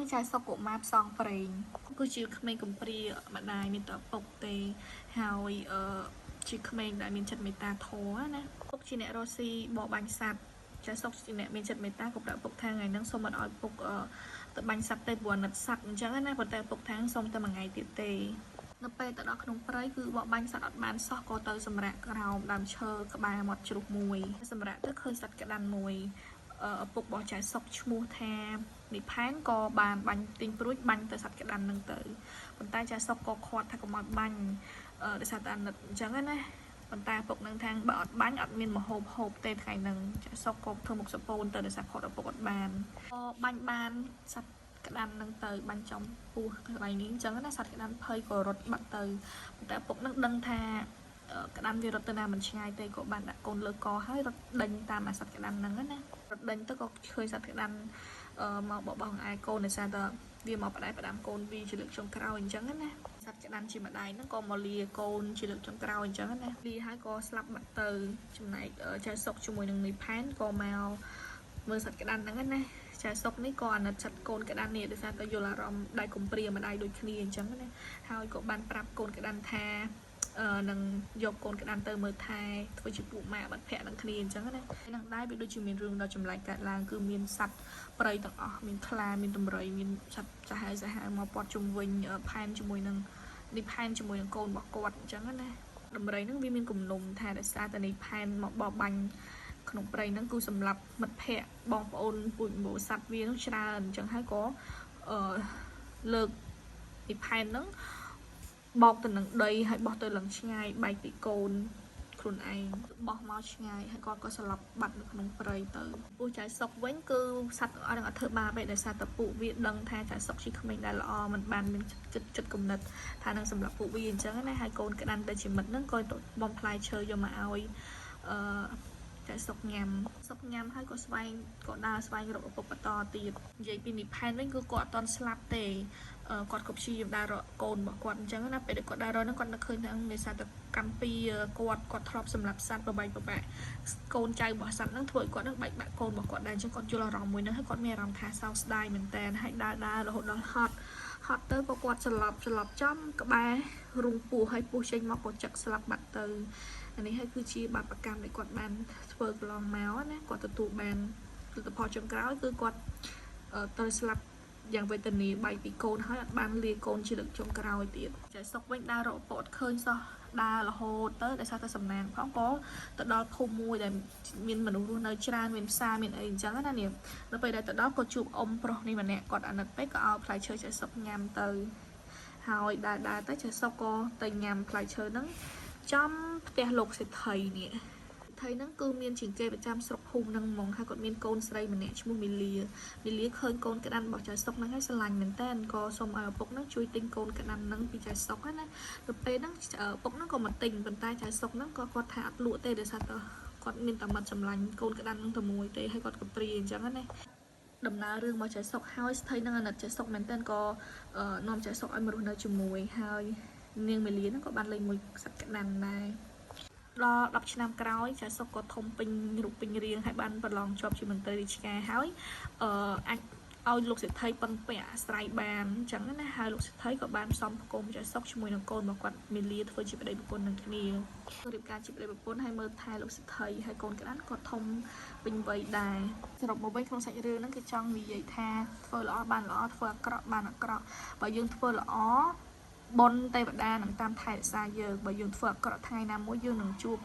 នឹងចៅសុកកុមារផ្សងប្រេងគឺជាក្មេងកំព្រាម្ដាយមានតែពុកទេហើយជាក្មេងដែលមានចិត្តមេត្តាធម៌ណាពុកជាអ្នករស់ស៊ីបបបាញ់សត្វចៅសុកជាអ្នកមានចិត្តមេត្តាក៏ប្រាប់ពុកថាថ្ងៃហ្នឹងសូមអត់ឲ្យពុកទៅបាញ់សត្វទេព្រោះអាណិតសត្វអញ្ចឹងណាប៉ុន្តែពុកថាសូមតែមួយថ្ងៃទៀតទេនៅពេលទៅដល់ក្នុងព្រៃគឺបបបាញ់សត្វអត់បានសោះក៏ទៅសម្រាកក្រោមដើមឈើក្បែរមាត់ជ្រុះមួយសម្រាប់ទៅឃើញសត្វក្តាន់មួយឪពុករបស់ចៅសុកឈ្មោះថានិផានក៏បានបាញ់ទិញព្រួចបាញ់ទៅសត្វក្តាន់ហ្នឹងទៅប៉ុន្តែចៅសុកក៏ខាត់ថាកុំឲ្យបាញ់ដោយសារតែអាណិតអញ្ចឹងណាប៉ុន្តែឪពុកនឹងថាបើអត់បាញ់អត់មានមហូបហូបទេថ្ងៃហ្នឹងចៅសុកក៏ធ្វើមុខសពូនទៅដោយសារខាត់ឪពុកអត់បានក៏បាញ់បានសត្វក្តាន់ហ្នឹងទៅបាញ់ចំពោះកន្លែងនេះអញ្ចឹងណាសត្វក្តាន់ភ័យក៏រត់បាត់ទៅប៉ុន្តែឪពុកនឹងដឹងថាក្តាន់វារត់ទៅណាមិនឆ្ងាយទេក៏បានដាក់កូនលើកហើយរត់ដេញតាមអាសត្វក្តាន់ហ្នឹងណារត់ដេញទៅក៏ឃើញសត្វក្តាន់មកបបោះអាយកូនដោយសារតែវាមកផ្ដាំកូនវាជាលើកចុងក្រោយអញ្ចឹងណាសត្វក្តាន់ជាម្ដាយហ្នឹងក៏មកលាកូនជាលើកចុងក្រោយអញ្ចឹងណាលាហើយក៏ស្លាប់បាត់ទៅចំណែកចៅសុកជាមួយនឹងនីផានក៏មកមើលសត្វក្តាន់ហ្នឹងណាចៅសុកនេះក៏អាណិតចិត្តកូនក្តាន់នេះដោយសារតែយល់អារម្មណ៍ដៃកំព្រាម្ដាយដូចគ្នាអញ្ចឹងណាហើយក៏បានប្រាប់កូនក្តាន់ថានឹងយកកូនក្តាន់ទៅមើលថែធ្វើជាពួកម៉ាក់បាត់ភ័ក្រនឹងគ្នាអញ្ចឹងណានឹងដែរវាដូចជាមានរឿងដ៏ចម្លែកកើតឡើងគឺមានសត្វព្រៃទាំងអស់មានខ្លាមានដំរីមានសត្វសាហាវមកព័ទ្ធជុំវិញផែនជាមួយនឹងនេះផែនជាមួយនឹងកូនរបស់គាត់អញ្ចឹងណាដំរីហ្នឹងវាមានគំនុំថាដោយសារតែនេះផែនមកបបាញ់ក្នុងព្រៃហ្នឹងគឺសម្រាប់មិត្តភ័ក្តិបងប្អូនពូជម្បូរសត្វវាហ្នឹងច្រើនអញ្ចឹងហើយក៏លើកនេះផែនហ្នឹងបោកទៅនឹងដីហើយបោះទៅឡើងឆ្ងាយបែកពីកូនខ្លួនឯងបោះមកឆ្ងាយហើយគាត់ក៏ស្លាប់បាត់នៅក្នុងព្រៃទៅពូចៅសុកវិញគឺសត្វអត់ធ្វើបាបទេដោយសារតែពួកវាដឹងថាចៅសុកជាក្មេងដែលល្អមិនបានមានចិត្តគំនិតថានឹងសម្រាប់ពួកវាអញ្ចឹងណាហើយកូនក្តាន់ទៅជាមិត្តហ្នឹងក៏បំផ្លាយឈើយកមកឲ្យចៅសុកញ៉ាំហើយក៏ដើរស្វែងរកឪពុកបន្តទៀតនិយាយពីនិផែនវិញគឺគាត់អត់តន់ស្លាប់ទេគាត់ក៏ព្យាយាមដើររកកូនរបស់គាត់អញ្ចឹងណាពេលដែលគាត់ដើររកហ្នឹងគាត់នឹកឃើញថាដោយសារតែកម្មពីគាត់ធ្លាប់សម្រាប់សត្វប្របែកប្របាក់កូនចៅរបស់សត្វហ្នឹងធ្វើឲ្យគាត់នឹងបែកបាក់កូនរបស់គាត់ដែរអញ្ចឹងគាត់យល់អារម្មណ៍មួយហ្នឹងហើយគាត់មានអារម្មណ៍ថាសោកស្ដាយមែនតើហើយដើររហូតដល់ហត់ទៅក៏គាត់ស្លាប់ចំក្បែររូងពស់ហើយពស់ចេញមកក៏ចឹកស្លាប់បាត់ទៅអានេះហើយគឺជាបាបកម្មដែលគាត់បានធ្វើកន្លងមកណាគាត់ទទួលបានលទ្ធផលចុងក្រោយគឺគាត់ត្រូវស្លាប់យ៉ាងវេទនាបែកពីកូនហើយអត់បានលាកូនជាលើកចុងក្រោយទៀតចៅសុកវិញដើររកឪពុកអត់ឃើញសោះដើររហូតទៅដោយសារតែសំណាងផងក៏ទៅដល់ភូមិមួយដែលមានមនុស្សរស់នៅច្រើនមានផ្សារមានអីអញ្ចឹងណានេះនៅពេលដែលទៅដល់ក៏ជួបអ៊ំប្រុសនេះម្នាក់គាត់អាណិតពេកក៏ឲ្យផ្លែឈើចៅសុកញ៉ាំទៅហើយដើរទៅចៅសុកក៏ទៅញ៉ាំផ្លែឈើហ្នឹងចំផ្ទះលោកសេដ្ឋីនេះហ្នឹងគឺមានជាងគេប្រចាំស្រុកភូមិហ្នឹងហ្មងហើយគាត់មានកូនស្រីម្នាក់ឈ្មោះមីលាឃើញកូនក្តាន់របស់ចៅសុកហ្នឹងហើយស្រឡាញ់មែនតើក៏សុំឲ្យឪពុកហ្នឹងជួយទិញកូនក្តាន់ហ្នឹងពីចៅសុកណាទៅពេលហ្នឹងឪពុកហ្នឹងក៏មកទិញប៉ុន្តែចៅសុកហ្នឹងក៏គាត់ថាអត់លក់ទេដោយសារតែគាត់មានតែមាត់ចម្លាញ់កូនក្តាន់ហ្នឹងតែមួយទេហើយគាត់កំព្រាអញ្ចឹងណាដំណើររឿងមកចៅសុកហើយស្ថិតនឹងអាណិតចៅសុកមែនតើក៏នាំចៅសុកឲ្យមករស់នៅជាមួយហើយនាងមីលាហ្នឹងក៏បានលេងមួយសត្វក្តាន់ដែរដល់10ឆ្នាំក្រោយចៅសុកក៏ធំពេញរូបពេញរាងហើយបានប្រឡងជាប់ជាមន្ត្រីរាជការហើយអាចឲ្យលោកសេដ្ឋីពឹងពាក់អាស្រ័យបានអញ្ចឹងណាហើយលោកសេដ្ឋីក៏បានផ្សំផ្គុំចៅសុកជាមួយនឹងកូនរបស់គាត់មីលាធ្វើជាប្តីប្រពន្ធនឹងគ្នារៀបការជាប្តីប្រពន្ធហើយមើលថែលោកសេដ្ឋីហើយកូនក្តាន់ក៏ធំពេញវ័យដែរសរុបមកវិញក្នុងសាច់រឿងហ្នឹងគឺចង់និយាយថាធ្វើល្អបានល្អធ្វើអាក្រក់បានអាក្រក់បើយើងធ្វើល្អបុណ្យទេវតានឹងតាមថែរក្សាយើងបើយើងធ្វើអាក្រក់ថ្ងៃណាមួយយើងនឹងជួប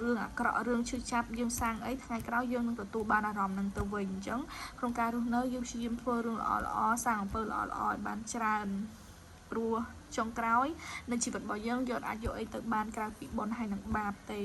រឿងអាក្រក់រឿងឈឺចាប់យើងសាងអីថ្ងៃក្រោយយើងនឹងទទួលបានអារម្មណ៍នឹងទៅវិញអញ្ចឹងក្នុងការរស់នៅយើងព្យាយាមធ្វើរឿងល្អសាងអំពើល្អឲ្យបានច្រើនព្រោះចុងក្រោយនៅជីវិតរបស់យើងអាចយកអីទៅបានក្រៅពីបុណ្យហើយនឹងបាបទេ